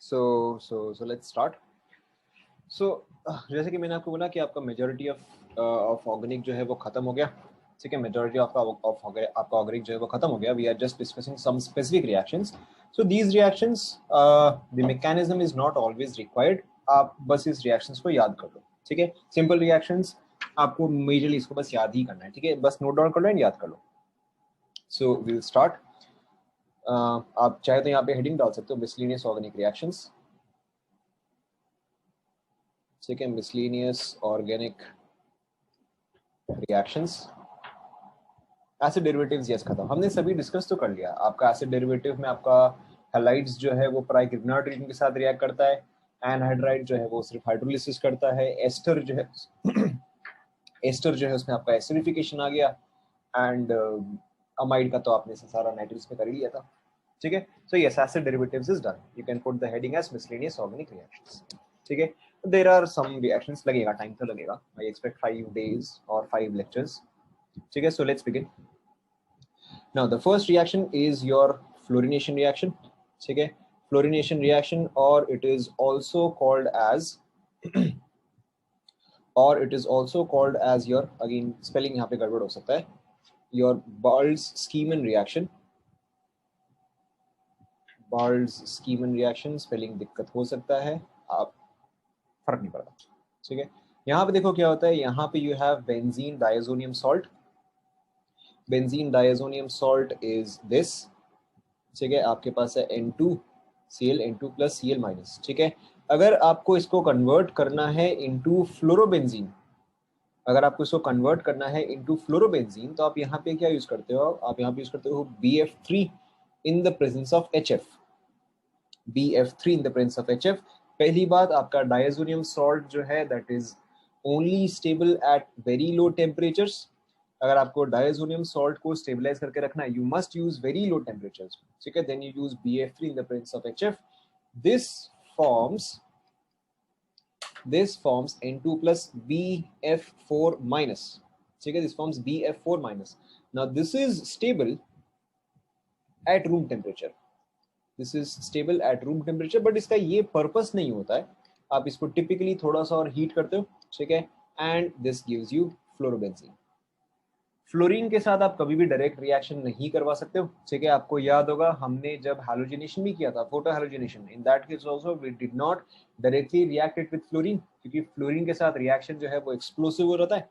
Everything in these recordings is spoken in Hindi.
So let's start. So जैसे कि मैंने आपको बोला कि आपका मेजॉरिटी ऑफ ऑर्गेनिक जो है वो खत्म हो गया, ठीक है. मेजॉरिटी आपका ऑर्गेनिक जो है वो खत्म हो गया. We are just discussing some specific reactions. So these reactions, the mechanism is not always required. आप बस इस रिएक्शंस को याद कर लो, ठीक है. सिंपल रिएक्शंस आपको मेजरली इसको बस याद ही करना है, ठीक है. बस नोट डाउन कर लो एंड याद कर लो. So will start. आप चाहे तो यहाँ पे हेडिंग डाल सकते हो, मिसलिनियस ऑर्गेनिक रिएक्शंस, ठीक है. Miscellaneous organic reactions. Acid derivatives yes खत्म, हमने सभी डिस्कस तो कर लिया. आपका एसिड डेरिवेटिव में आपका हैलाइड्स जो है वो प्राइग्रिग्नार्ड रीजन के साथ रिएक्ट करता है. एनहाइड्राइड जो है वो सिर्फ हाइड्रोलिसिस करता है. एस्टर जो है एस्टर जो है उसमें आपका एसिडिफिकेशन आ गया. एंड अमाइड का तो आपने सारा नाइट्रिक्स में कर ही लिया था, ठीक है. So yes, acid derivatives is done. You can put the heading as miscellaneous organic reactions, ठीक है. देयर आर सम रिएक्शंस, लगेगा टाइम तो लगेगा. आई एक्सपेक्ट 5 days और 5 lectures, ठीक है. So let's begin. Now the first reaction is your fluorination reaction, ठीक है. Fluorination reaction, or it is also called as your, again spelling यहाँ पे गड़बड़ हो सकता है, your Barthes-Scheman reaction. Barthes-Scheman reaction spelling दिक्कत हो सकता है, आप फर्क नहीं पड़ता, ठीक है. यहाँ पे देखो क्या होता है. यहाँ पे you have benzene diazonium salt. Benzene diazonium salt is this, ठीक है. आपके पास है N2Cl, N2 plus Cl minus, ठीक है. अगर आपको इसको कन्वर्ट करना है इनटू फ्लोरोबेंजीन, तो आप यहाँ पे क्या यूज करते हो? आप यहाँ पे यूज करते हो BF3 in the presence of HF. BF3 in the presence of HF. पहली बात, आपका डायजोनियम सॉल्ट जो है that is only stable at very low temperatures. अगर आपको डायजोनियम सॉल्ट को स्टेबलाइज करके रखना है, you must use very low temperatures, ठीक है. Then you use BF3 in the presence of HF. This forms N2 plus BF4 minus, ठीक है. This forms BF4 minus. Now this is stable at room temperature. But इसका ये पर्पस नहीं होता है. आप इसको टिपिकली थोड़ा सा और हीट करते हो, ठीक है. And this gives you fluorobenzene. Fluorine के साथ आप कभी भी डायरेक्ट रिएक्शन नहीं करवा सकते हो, ठीक है. आपको याद होगा हमने जब हैलोजिनेशन भी किया था, photo halogenation, in that case also we did not directly reacted with fluorine, क्योंकि फ्लोरीन के साथ रिएक्शन जो है वो एक्सप्लोसिव हो जाता है.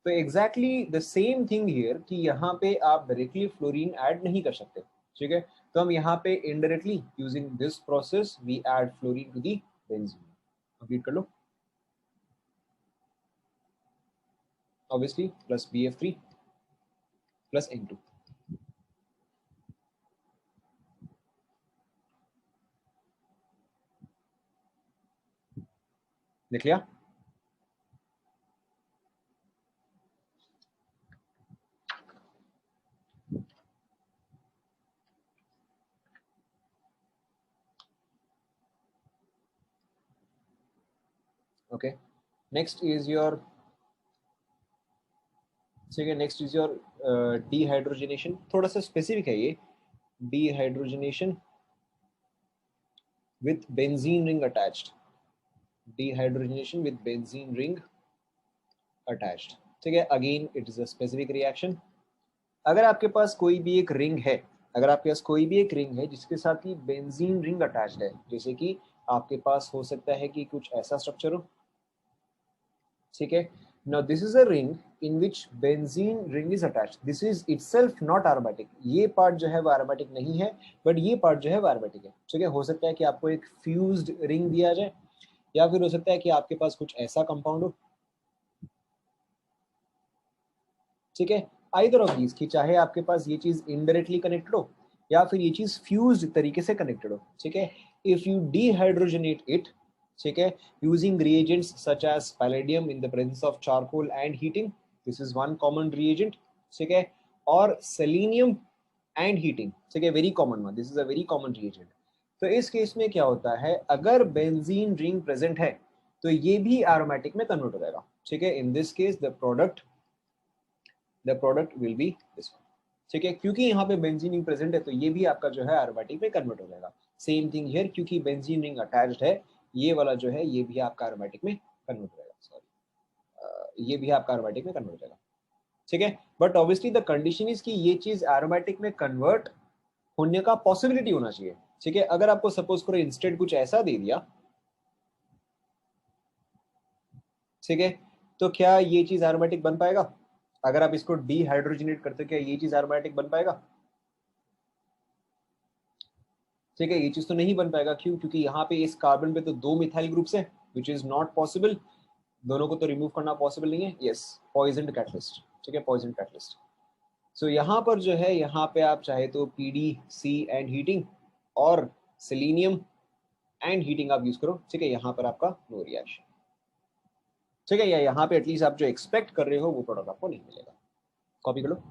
तो exactly the same thing here कि यहाँ पे आप डायरेक्टली फ्लोरीन ऐड नहीं कर सकते, ठीक है. तो हम यहाँ पे indirectly using this process we add fluorine to the benzene. Complete कर लो. Obviously plus BF3 plus N2. लिख लिया? ओके. नेक्स्ट इज योर, ठीक है, नेक्स्ट इज योर डिहाइड्रोजनेशन. थोड़ा सा स्पेसिफिक है ये. Dehydrogenation with benzene ring attached. Dehydrogenation with benzene ring attached, ठीक है. Again it is a specific reaction. अगर आपके पास कोई भी एक रिंग है, जिसके साथ ही बेंजीन रिंग अटैच्ड है, जैसे कि आपके पास हो सकता है कि कुछ ऐसा स्ट्रक्चर हो, ठीक है. Now this is a ring in which benzene ring is attached. This is itself not aromatic. ये पार्ट जो है वो aromatic नहीं है, बट ये पार्ट जो है वो aromatic है, ठीक है. हो सकता है कि आपको एक फ्यूज्ड रिंग दिया जाए, या फिर हो सकता है कि आपके पास कुछ ऐसा कंपाउंड हो, ठीक है. आइदर ऑफ दीज, कि चाहे आपके पास ये चीज इनडायरेक्टली कनेक्टेड हो या फिर ये चीज फ्यूज्ड तरीके से कनेक्टेड हो, ठीक है. इफ यू डिहाइड्रोजनेट इट, ठीक है, using reagents such as palladium in the presence of charcoal and heating, this is one common reagent, ठीक है. और selenium and heating, ठीक है, very common one, this is a very common reagent. तो इस केस में क्या होता है, अगर बेंजीन रिंग प्रेजेंट है तो ये भी एरोमेटिक में कन्वर्ट हो जाएगा, ठीक है. In this case the product will B this one, ठीक है. क्योंकि यहाँ पे बेंजीन रिंग प्रेजेंट है तो ये भी आपका जो है एरोमेटिक में कन्वर्ट हो जाएगा. सेम थिंग हियर, क्योंकि बेंजीन रिंग अटैच्ड है, ये वाला जो है ये भी आपका एरोमेटिक में कन्वर्ट हो जाएगा, सॉरी ये भी आपका एरोमेटिक में कन्वर्ट हो जाएगा, ठीक है। But obviously the condition is कि ये चीज एरोमेटिक में कन्वर्ट होने का पॉसिबिलिटी होना चाहिए, ठीक है। अगर आपको सपोज करो इंस्टेंट कुछ ऐसा दे दिया, ठीक है, तो क्या ये चीज एरोमेटिक बन पाएगा? अगर आप इसको डीहाइड्रोजनेट करते हो क्या ये चीज एरोमेटिक बन पाएगा? ठीक है, ये चीज तो नहीं बन पाएगा, क्यों? क्योंकि यहाँ पे इस कार्बन पे तो 2 मिथाइल ग्रुप्स हैं, विच इज नॉट पॉसिबल, दोनों को तो रिमूव करना पॉसिबल नहीं है। यस, पॉइजन कैटलिस्ट, ठीक है, पॉइजन कैटलिस्ट। सो यहाँ पर जो है, यहाँ पे आप चाहे तो PDC एंड हीटिंग और सेलेनियम एंड हीटिंग आप यूज करो, ठीक है, यहाँ पर आपका नो रिएक्शन, ठीक है, या यहाँ पे एटलीस्ट आप जो एक्सपेक्ट कर रहे हो वो प्रोडक्ट आपको नहीं मिलेगा। कॉपी कर लो।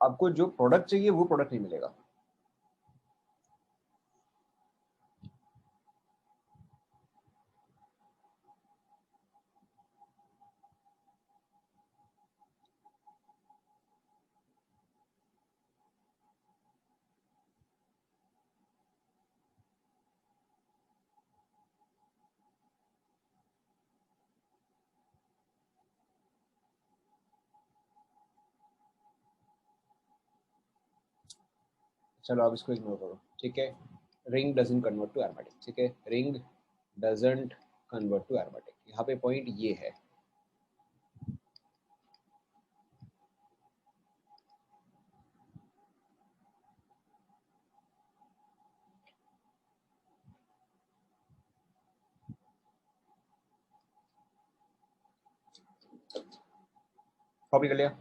आपको जो प्रोडक्ट चाहिए वो प्रोडक्ट नहीं मिलेगा। चलो आप इसको इग्नोर करो, ठीक है। Ring doesn't convert to aromatic, ठीक है, ring doesn't convert to aromatic, यहाँ पे पॉइंट ये है। कॉपी कर लिया।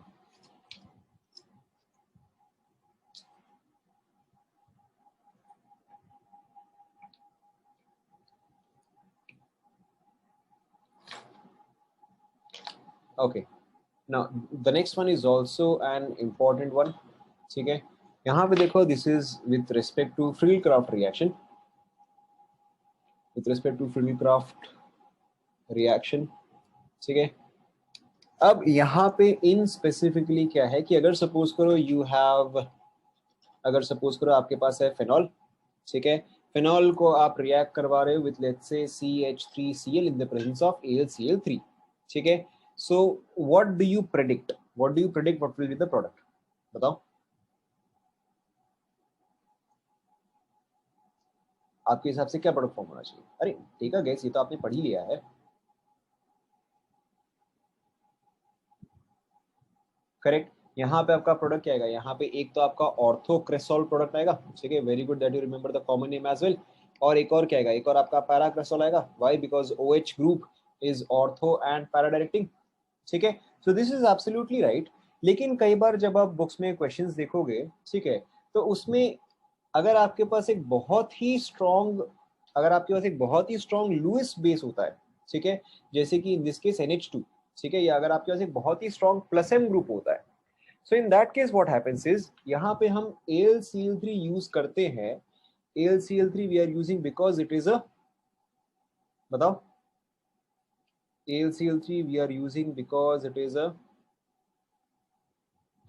Okay, now the next one is also an important one, ठीक है। यहाँ पे देखो, this is with respect to Friedel Crafts reaction, with respect to Friedel Crafts reaction, ठीक है। अब यहाँ पे इन स्पेसिफिकली क्या है कि अगर सपोज करो यू हैव, अगर सपोज करो आपके पास है फिनॉल, ठीक है, फिनॉल को आप रिएक्ट करवा रहे हो with let's say CH3Cl in the presence of AlCl3, ठीक है। So what do you predict, what will be the product, बताओ आपके हिसाब से क्या प्रोडक्ट फॉर्म होना चाहिए? अरे ठीक है गैस, ये तो आपने पढ़ ही लिया है। करेक्ट, यहाँ पे आपका प्रोडक्ट क्या आएगा? यहाँ पे एक तो आपका ऑर्थोक्रेसोल प्रोडक्ट आएगा, ठीक है, very good that you remember the common name as well. और एक और क्या आएगा? एक और आपका पैराक्रेसोल आएगा, why? Because OH group is ortho and para directing, ठीक है। So this is absolutely right. लेकिन कई बार जब आप बुक्स में क्वेश्चंस देखोगे, ठीक है, तो उसमें अगर आपके पास एक बहुत ही स्ट्रॉन्ग, अगर आपके पास एक बहुत ही स्ट्रॉन्ग लुइस बेस होता है, ठीक है, जैसे कि इन दिस केस NH2, ठीक है, या अगर आपके पास एक बहुत ही स्ट्रॉन्ग प्लस M ग्रुप होता है, so in that case what happens is, यहाँ पे हम AlCl3 यूज करते हैं। AlCl3 we are using because it is a, बताओ, AlCl3 we are using because it is a,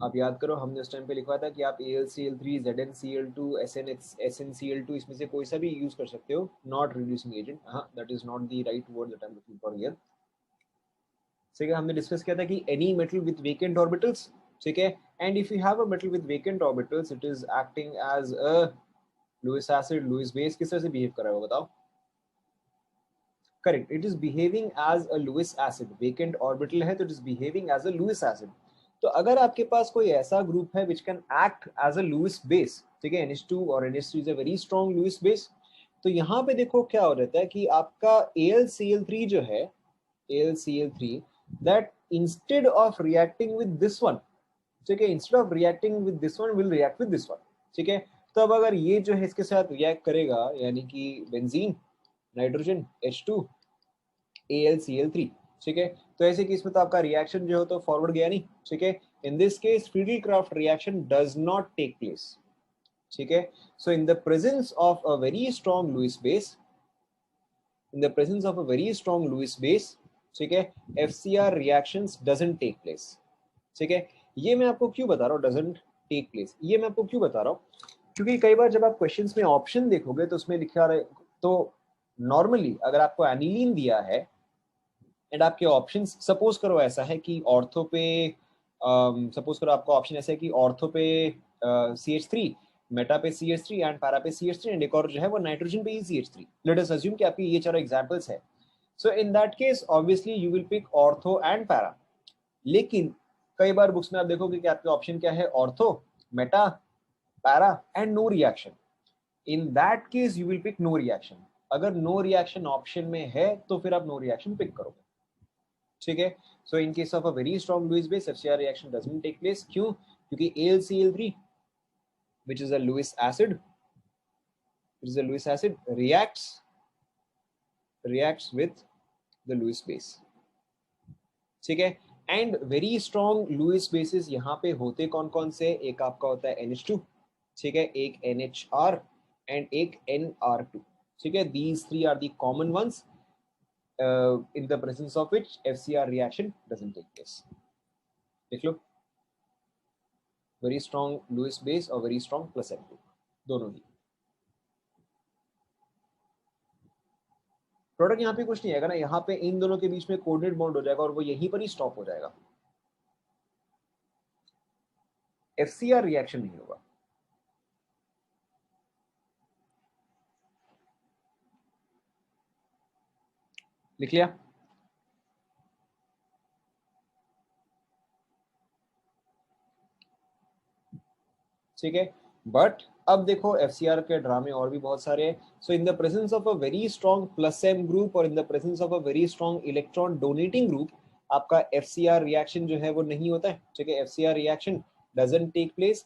आप याद करो हमने उस टाइम पे लिखा था कि आप AlCl3 ZnCl2 SnCl2 इसमें से कोई सा भी यूज कर सकते हो, नॉट रिड्यूसिंग एजेंट, हाँ that is not the right word that I am looking for here, ठीक है। हमने डिस्कस किया था कि any metal with vacant orbitals, ठीक है, and if you have a metal with vacant orbitals it is acting as a Lewis acid, Lewis base, किस तरह से बिहेव कर रहा है वो बताओ? Correct, it is behaving as a Lewis acid, vacant orbital है तो it is behaving as a Lewis acid. तो अगर आपके पास कोई ऐसा ग्रुप है which can act as a Lewis base, ठीक है, NH2 और NH3 is a very strong Lewis base, तो यहाँ पे देखो क्या हो जाता है कि आपका AlCl3 जो है, AlCl3, that instead of reacting with this one, ठीक है, instead of reacting with this one will react with this one, ठीक है। तो अब अगर ये जो है इसके साथ रिएक्ट करेगा, यानी कि बेंजीन, नाइट्रोजन, H2, AlCl3, ठीक है, तो ऐसे केस में तो आपका रिएक्शन जो है तो फॉरवर्ड गया नहीं, ठीक है। In this case Friedel Crafts reaction does not take place, ठीक है. So in the presence of a very strong Lewis base, ठीक है, FCR reactions doesn't take place. ठीक है, ये मैं आपको क्यों बता रहा हूँ doesn't take place, ये मैं आपको क्यों बता रहा हूँ, क्योंकि कई बार जब आप क्वेश्चंस में ऑप्शन देखोगे तो उसमें लिखा रहे, तो नॉर्मली अगर आपको एनिलीन दिया है एंड आपके ऑप्शंस, सपोज करो ऐसा है कि ऑर्थो पे, सपोज करो आपका ऑप्शन ऐसा है कि ऑर्थो पे CH3, मेटा पे CH3 एंड पैरा पे CH3 एंड एक और जो है वो नाइट्रोजन पे ही CH3. लेट अस अज्यूम कि आपकी ये चारों एग्जांपल्स है. So in that case obviously you will pick ortho and para. लेकिन कई बार बुक्स में आप देखोगे कि आपके ऑप्शन क्या है, ortho, meta, para and no reaction. In that case you will pick no reaction. अगर नो रिएक्शन ऑप्शन में है तो फिर आप नो रिएक्शन पिक करोगे. ठीक है. So in case of a very strong Lewis base FCR reaction doesn't take place. क्यों? क्योंकि AlCl3 which is a Lewis acid, reacts with the Lewis base. ठीक है. And very strong Lewis bases यहाँ पे होते कौन कौन से, एक आपका होता है NH2, ठीक है, एक NHR एंड एक NR2. ठीक है, these three are the common ones in the presence of which FCR reaction doesn't take place. देख लो, वेरी स्ट्रॉन्ग लुईस बेस और very strong plus M group, दोनों ही. प्रोडक्ट यहाँ पे कुछ नहीं आएगा ना, यहाँ पे इन दोनों के बीच में कोऑर्डिनेट बॉन्ड हो जाएगा और वो यहीं पर ही स्टॉप हो जाएगा. FCR रिएक्शन नहीं होगा. लिख लिया. ठीक है. बट अब देखो FCR के ड्रामे और भी बहुत सारे हैं. So in the presence of a very strong plus M group और in the presence of a very strong electron donating group आपका FCR रिएक्शन जो है वो नहीं होता है. ठीक है, FCR reaction doesn't take place.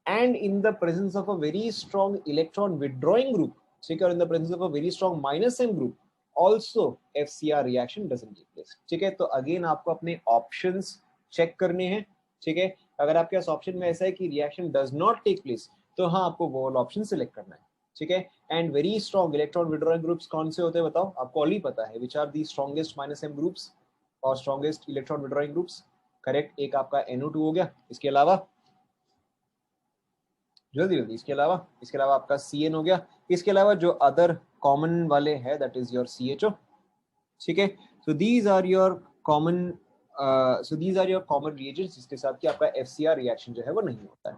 And in the presence of a very strong electron withdrawing group, ठीक है, और in the presence of a very strong minus M group also FCR reaction doesn't take place. ठीक है, तो अगेन आपको अपने ऑप्शंस चेक करने हैं. ठीक है, अगर आपके पास ऑप्शन में ऐसा है कि reaction does not take place तो हाँ आपको वो ऑप्शन सिलेक्ट करना है. ठीक है. And very strong electron withdrawing groups कौन से होते हैं बताओ, आपको ऑलरेडी पता है. Which are the strongest minus M groups और strongest electron withdrawing groups. Correct, एक आपका NO2 हो गया. इसके अलावा जल्दी जल्दी, इसके अलावा आपका CN हो गया. इसके अलावा जो अदर कॉमन वाले हैं दैट इज योर CHO. ठीक है. So these are your common reagents जिसके साथ कि आपका FCR रिएक्शन जो है वो नहीं होता है.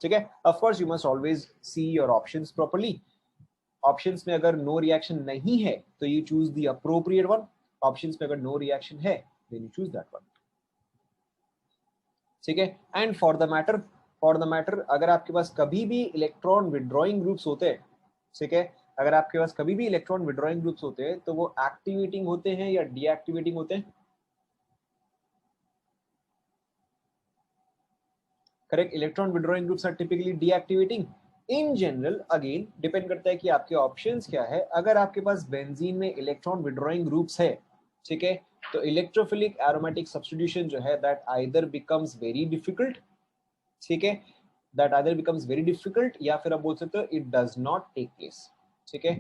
ठीक है. Of course you must always see your options properly. Options में अगर नो रिएक्शन नहीं है तो you choose the appropriate one. Options में अगर नो रिएक्शन है then you choose that one. ठीक है. एंड फॉर द मैटर अगर आपके पास कभी भी इलेक्ट्रॉन विड्रॉइंग ग्रुप्स होते हैं, ठीक है, अगर आपके पास कभी भी इलेक्ट्रॉन विड्रॉइंग ग्रुप्स होते हैं तो वो एक्टिवेटिंग होते हैं या डीएक्टिवेटिंग होते हैं. Correct, electron withdrawing groups are typically deactivating. In general again depend करता है कि आपके ऑप्शंस क्या है. अगर आपके पास बेंजीन में इलेक्ट्रॉन विड्रॉइंग ग्रुप्स है, ठीक है, तो इलेक्ट्रोफिलिक एरोमेटिक सब्स्टिट्यूशन जो है that either becomes very difficult. ठीक है, that either becomes very difficult या फिर आप बोल सकते हो it does not take place. ठीक है,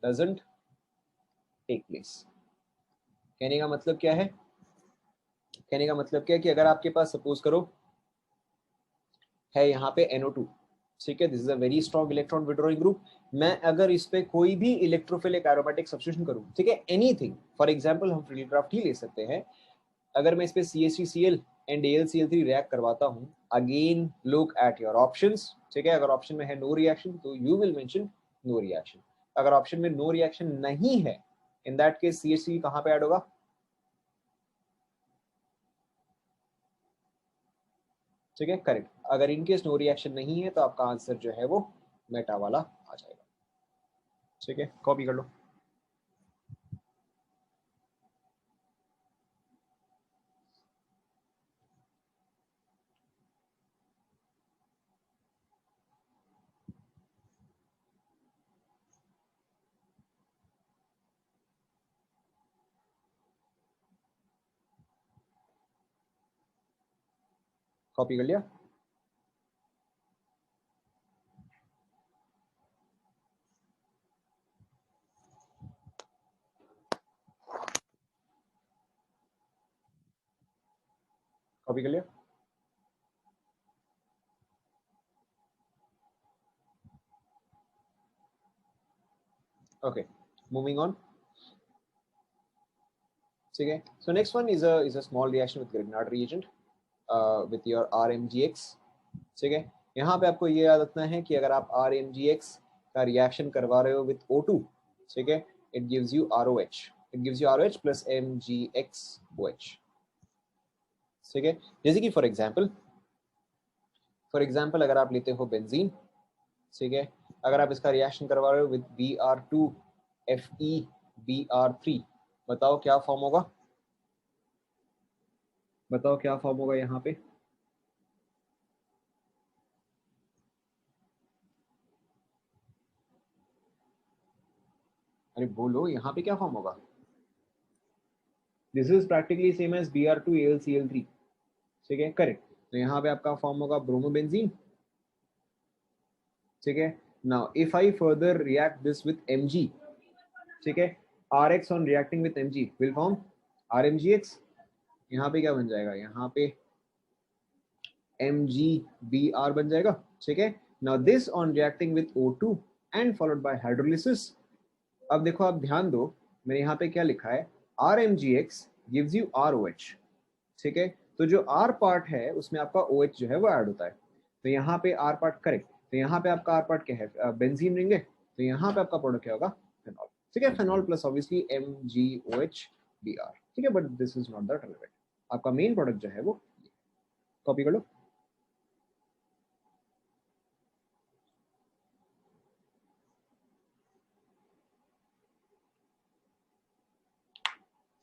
डजंट टेक प्लेस. कहने का मतलब क्या है, कि अगर आपके पास सपोज करो है यहाँ पे NO2, ठीक है, this is a very strong electron withdrawing group. मैं अगर इस पे कोई भी इलेक्ट्रोफिलिक एरोमेटिक सब्स्टिट्यूशन करूं, ठीक है, एनीथिंग, फॉर एग्जांपल हम फ्रीक्राफ्ट ही ले सकते हैं. अगर मैं इस पे CH3Cl एंड AlCl3 रिएक्ट करवाता हूं, again look at your options. ठीक है, अगर ऑप्शन में है नो रिएक्शन तो you will mention no reaction. अगर ऑप्शन में नो रिएक्शन नहीं है इन दैट केस CH3 कहां पे ऐड होगा. ठीक है, करेक्ट. अगर इनकेस नो रिएक्शन नहीं है तो आपका आंसर जो है वो मेटा वाला आ जाएगा. ठीक है, कॉपी कर लो. कॉपी कर लिया. कॉपी कर लिया? Okay, moving on. ठीक है, so next one is a small reaction with Grignard reagent with your RMgX। ठीक है, यहाँ पे आपको ये याद रखना है कि अगर आप RMgX का रिएक्शन करवा रहे हो विथ O2, ठीक है, it gives you ROH, it gives you ROH plus MgXOH। ठीक है, जैसे कि फॉर एग्जाम्पल अगर आप लेते हो बेंजीन, ठीक है, अगर आप इसका रिएक्शन करवा रहे हो विद Br2FeBr3, बताओ क्या फॉर्म होगा, बताओ क्या फॉर्म होगा यहाँ पे? अरे बोलो, यहाँ पे क्या फॉर्म होगा? This is practically same as Br2AlCl3। ठीक है, करेक्ट। तो यहाँ पे आपका फॉर्म होगा ब्रोमोबेंजीन। ठीक है, now if I further react this with Mg, ठीक है, Rx on reacting with Mg will form RMgX। यहाँ पे क्या बन जाएगा? यहाँ पे MgBr बन जाएगा। ठीक है, now this on reacting with O2 and followed by hydrolysis. अब देखो, आप ध्यान दो, मैंने यहाँ पे क्या लिखा है, RMgX gives you ROH। ठीक है, तो जो R पार्ट है उसमें आपका OH जो है वो ऐड होता है। तो यहाँ पे R पार्ट करेक्ट, तो यहाँ पे आपका R पार्ट क्या है? बेंजीन रिंग है। तो यहाँ पे आपका प्रोडक्ट क्या होगा? फेनॉल। ठीक है, phenol plus obviously MgOH Br। ठीक है, but this is not that relevant. आपका मेन प्रोडक्ट जो है वो, कॉपी कर लो।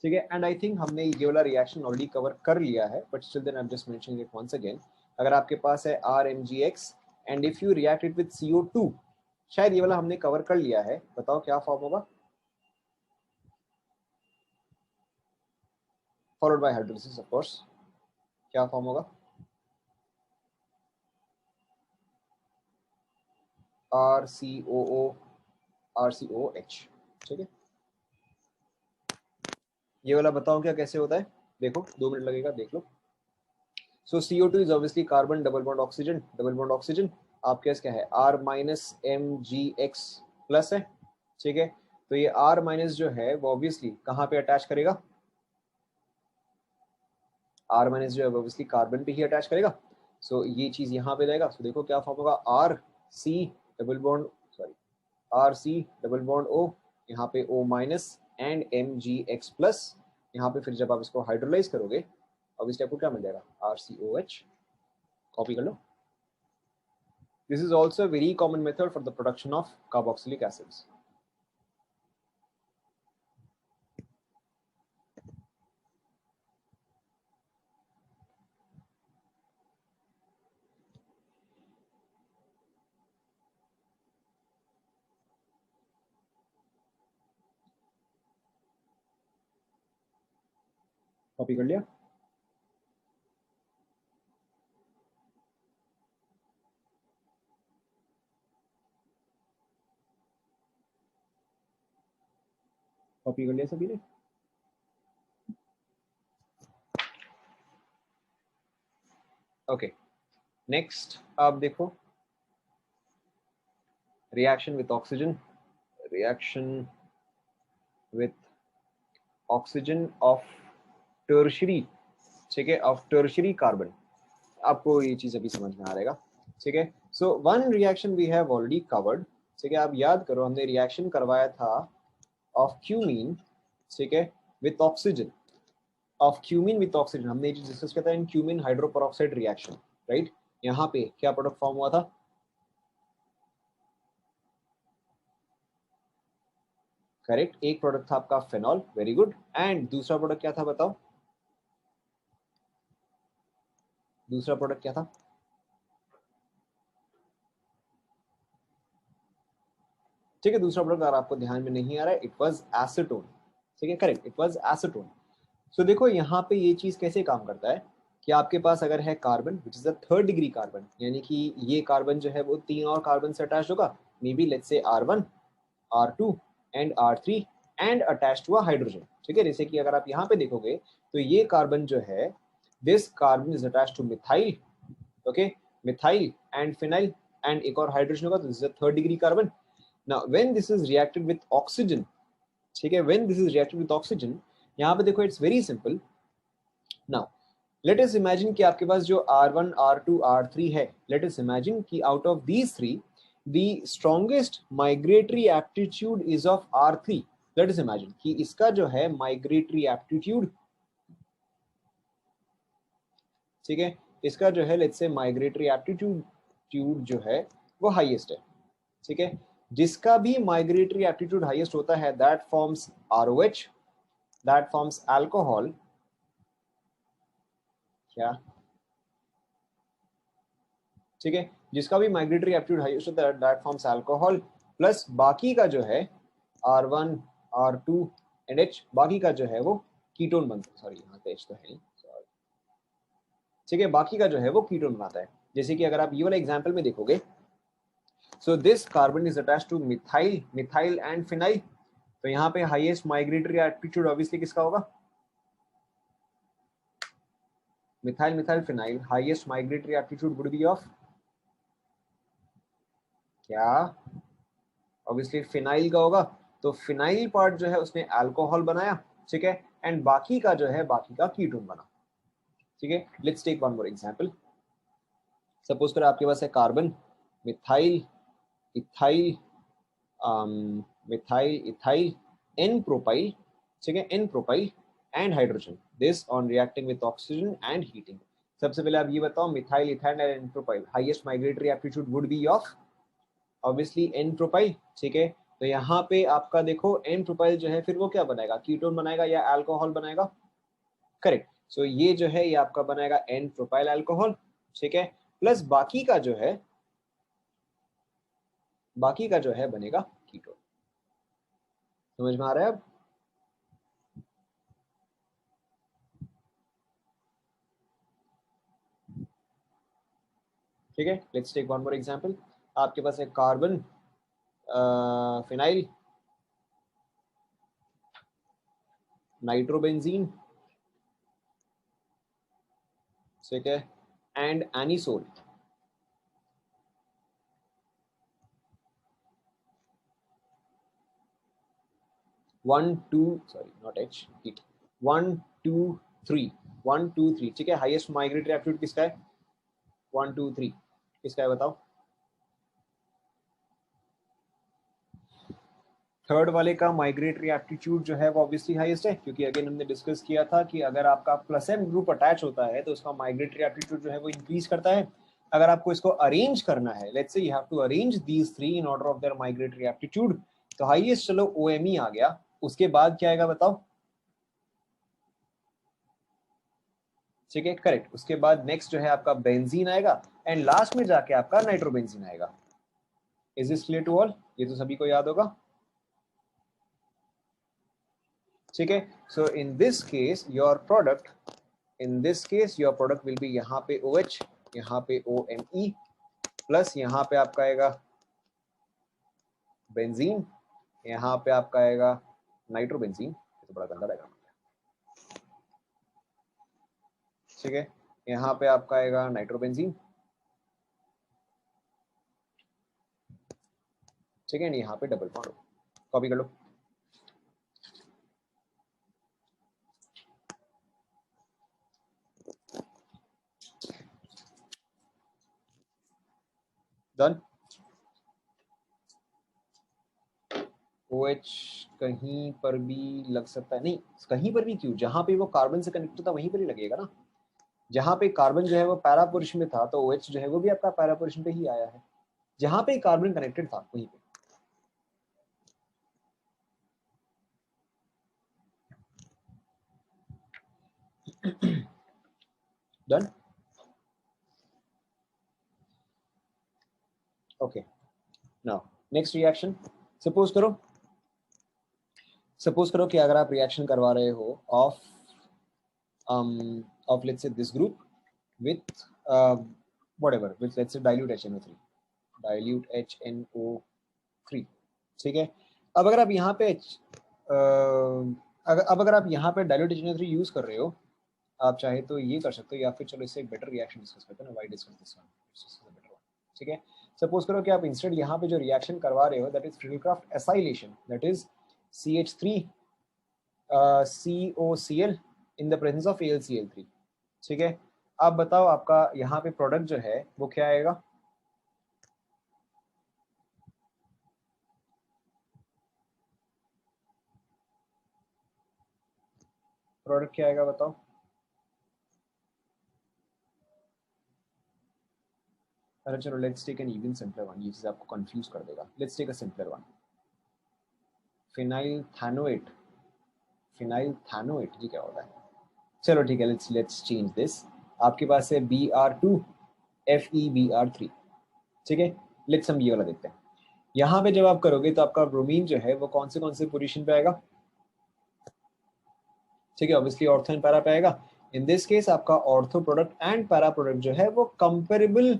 ठीक है, एंड आई थिंक हमने ये वाला रिएक्शन ऑलरेडी कवर कर लिया है, but still then I am just mentioning it once again. अगर आपके पास है RMgX and if you react it with CO2, शायद ये वाला हमने कवर कर लिया है, बताओ क्या फॉर्म होगा? Followed by hydrolysis of course, क्या फॉर्म होगा? RCOORCOH। ठीक है, ये वाला बताओ क्या कैसे होता है? देखो, 2 मिनट लगेगा, देख लो। सो CO2 is obviously carbon double bond oxygen, double bond oxygen. आपके पास क्या है? R-MgX प्लस है। ठीक है, तो ये R माइनस जो है वो ऑब्वियसली कहाँ पे अटैच करेगा? R माइनस जो है ऑब्वियसली कार्बन पे ही अटैच करेगा। सो ये चीज यहाँ पे जाएगा। सो देखो क्या फॉर्म होगा? RC double bond, sorry, RC double bond O, यहाँ पे O minus and MgX plus. यहाँ पे फिर जब आप इसको हाइड्रोलाइज करोगे, ऑब्वियसली आपको क्या मिल जाएगा? RCOH। कॉपी कर लो। This is also a very common method for the production of carboxylic acids. Copy कर लिया? कॉपी कर लिया सभी ने? ओके, नेक्स्ट आप देखो, reaction with oxygen, reaction with oxygen of tertiary, ठीक है, ऑफ टर्शरी कार्बन। आपको ये चीज अभी समझ में आ रहेगा। ठीक है, so one reaction we have already covered. ठीक है, आप याद करो, हमने रिएक्शन करवाया था ऑफ क्यूमीन, ठीक है, with oxygen, of cumene with oxygen. हमने ये डिस्कस किया था इन क्यूमीन हाइड्रोपेरोक्साइड रिएक्शन, राइट? यहाँ पे क्या प्रोडक्ट फॉर्म हुआ था? करेक्ट, एक प्रोडक्ट था आपका फेनॉल, वेरी गुड। एंड दूसरा प्रोडक्ट क्या था, बताओ? दूसरा प्रोडक्ट क्या था? ठीक है, दूसरा प्रोडक्ट अगर आपको ध्यान में नहीं आ रहा है, इट वाज एसीटोन। ठीक है, करेक्ट, इट वाज एसीटोन। सो देखो यहाँ पे ये चीज कैसे काम करता है कि आपके पास अगर है carbon which is the third degree carbon, यानी कि ये कार्बन जो है वो 3 और कार्बन से अटैच होगा, may be let's say R1, R2 and R3 and attach to a hydrogen. ठीक है, जैसे कि अगर आप यहाँ पे देखोगे तो ये कार्बन जो है this carbon is attached to methyl, okay, methyl and phenyl, and एक और हाइड्रोजन होगा, तो this is a third degree carbon. Now when this is reacted with oxygen, ठीक है, when this is reacted with oxygen, यहाँ पे देखो it's very simple. Now let us imagine कि आपके पास जो R1, R2, R3 है, let us imagine कि out of these three the strongest migratory aptitude is of R3. Let us imagine कि इसका जो है migratory aptitude, ठीक है, इसका जो है let's say migratory aptitude जो है वो highest है, ठीक है, जिसका भी migratory aptitude highest होता है that forms ROH, that forms alcohol, क्या, ठीक है, जिसका भी माइग्रेटरी एप्टीट्यूड हाईएस्ट होता है दैट फॉर्म्स अल्कोहल, प्लस बाकी का जो है R1, R2 एंड H, बाकी का जो है वो कीटोन बनता है, सॉरी यहाँ पे H तो है नहीं, सॉरी, ठीक है, बाकी का जो है वो कीटोन बनाता है. जैसे कि अगर आप ये वाला एग्जांपल में देखोगे, so this carbon is attached two methyl and phenyl, तो यहाँ पे हाईएस्ट माइग्रेटरी एप्टीट्यूड ऑब्वियसली किसका होगा, methyl phenyl, highest migratory aptitude would be of क्या, ऑब्वियसली फिनाइल का होगा, तो फिनाइल पार्ट जो है उसने अल्कोहल बनाया, ठीक है, एंड बाकी का जो है बाकी का कीटोन बना, ठीक है. Let's take one more example. Suppose करो आपके पास है carbon, methyl, ethyl, n propyl, ठीक है, n propyl and hydrogen, this on reacting with oxygen and heating. सबसे पहले आप ये बताओ methyl, ethyl and n propyl, highest migratory aptitude would be of obviously n propyl, ठीक है. तो यहाँ पे आपका देखो एन प्रोपाइल जो है फिर वो क्या बनाएगा, कीटोन बनाएगा या अल्कोहल बनाएगा, करेक्ट. सो ये जो है ये आपका बनाएगा एन प्रोपाइल अल्कोहल, ठीक है, प्लस बाकी का जो है बनेगा कीटोन. समझ में आ रहा है अब? ठीक है, let's take one more example. आपके पास है कार्बन, फिनाइल, नाइट्रोबेंजीन, ठीक है, and anisole. One two, sorry not H, heat, 1 2 3, 1 2 3, ठीक है. हाईएस्ट माइग्रेटरी एप्टीट्यूड किसका है, 1 2 3 किसका है बताओ. थर्ड वाले का माइग्रेटरी एप्टीट्यूड जो है वो ऑब्वियसली हाईएस्ट है, क्योंकि अगेन हमने डिस्कस किया था कि अगर आपका प्लस एम ग्रुप अटैच होता है तो उसका माइग्रेटरी एप्टीट्यूड जो है वो इंक्रीज करता है. अगर आपको इसको अरेंज करना है, let's say you have to arrange these three in order of their migratory aptitude, तो हाईएस्ट चलो OMe आ गया, उसके बाद क्या आएगा बताओ, ठीक है, करेक्ट. उसके बाद नेक्स्ट जो है आपका बेंजीन आएगा, एंड लास्ट में जाके आपका नाइट्रोबेंजीन आएगा. Is this clear to all? ये तो सभी को याद होगा, ठीक है. So in this case your product will be यहाँ पे OH, यहाँ पे OMe, प्लस यहाँ पे आपका आएगा बेंजीन, यहाँ पे आपका आएगा नाइट्रोबेंजीन, तो बड़ा गंदा डायग्राम, ठीक है. यहाँ पे आपका आएगा नाइट्रोबेंजीन, ठीक है, यहाँ पे डबल बॉन्ड, कॉपी कर लो. डन. OH कहीं पर भी लग सकता है, नहीं कहीं पर भी क्यों, जहां पे वो कार्बन से कनेक्टेड था वहीं पर ही लगेगा ना. जहां पे कार्बन जो है वो पैरा पोजीशन में था तो OH जो है वो भी आपका पैरा पोजीशन पे ही आया है, जहां पे कार्बन कनेक्टेड था वहीं पे. Done. Okay, now next reaction. Suppose करो कि अगर आप रिएक्शन करवा रहे हो of let's say this group with whatever, with let's say dilute HNO3, ठीक है. अब अगर आप यहाँ पे अब अगर आप यहाँ पे डाइल्यूट HNO3 यूज कर रहे हो, आप चाहे तो ये कर सकते हो, या फिर चलो इससे एक बेटर रिएक्शन डिस्कस करते हैं ना, why discuss this one, better one, ठीक है। सपोज करो कि आप इंस्टेंट यहाँ पे जो रिएक्शन करवा रहे हो that is Friedel Crafts acylation, that is CH3 COCl in the presence of AlCl3, ठीक है। आप बताओ आपका यहाँ पे प्रोडक्ट जो है वो क्या आएगा? प्रोडक्ट क्या आएगा बताओ? अरे चलो let's take an even simpler one, ये चीज आपको कंफ्यूज कर देगा। Let's take a simpler one, phenyl ethanoate. Phenyl ethanoate जी क्या होता है? चलो ठीक है, लेट्स लेट्स चेंज दिस। आपके पास है Br2FeBr3, ठीक है। लेट्स हम ये वाला देखते हैं। यहाँ पे जब आप करोगे तो आपका ब्रोमीन जो है वो कौन से पोजीशन पे आएगा? ठीक है, ऑब्वियसली ऑर्थो एंड पैरा पे आएगा। इन दिस केस आपका ortho product and para product जो है वो कंपेरेबल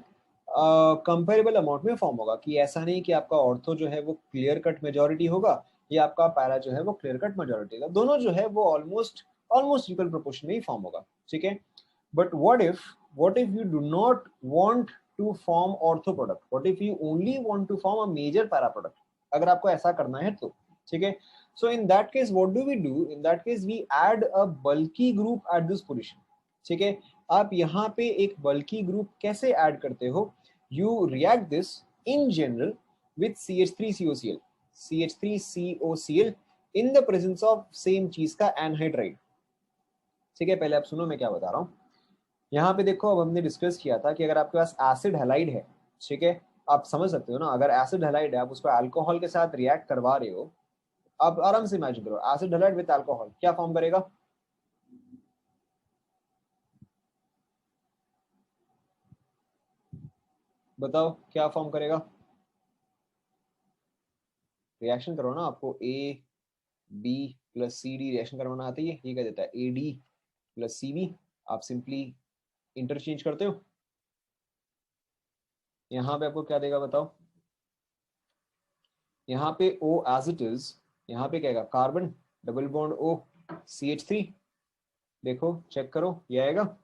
अमाउंट में फॉर्म होगा, कि ऐसा नहीं कि आपका ऑर्थो जो है वो क्लियर कट मेजोरिटी होगा या आपका पैरा जो है वो क्लियर कट मेजोरिटी होगा, दोनों जो है वो ऑलमोस्ट ऑलमोस्ट इक्वल प्रोपोर्शन में ही फॉर्म होगा, ठीक है। But what if you do not want to form ortho product, what if you only want to form a major para product, अगर आपको ऐसा करना है तो, ठीक है। So in that case what do? In that case we add a bulky group at this position, ठीक है। आप यहाँ पे एक bulky group कैसे ऐड करते हो? You react this in general with CH3COCl, CH3COCl in the presence of same चीज का एनहाइड्राइड, ठीक है। पहले आप सुनो मैं क्या बता रहा हूँ। यहाँ पे देखो, अब हमने डिस्कस किया था कि अगर आपके पास एसिड हैलाइड है, ठीक है, आप समझ सकते हो ना, अगर एसिड हैलाइड है आप उसको अल्कोहल के साथ रिएक्ट करवा रहे हो, आप आराम से इमेजिन करो एसिड हैलाइड विद अल्कोहल क्या फॉर्म करेगा? बताओ क्या फॉर्म करेगा? रिएक्शन करो ना, आपको AB+CD रिएक्शन करवाना आता है, ये क्या देता है AD+CB, आप सिंपली इंटरचेंज करते हो। यहाँ पे आपको क्या देगा बताओ? यहाँ पे O एज इट इज, यहाँ पे क्या आएगा? Carbon double bond O CH3, देखो चेक करो ये आएगा।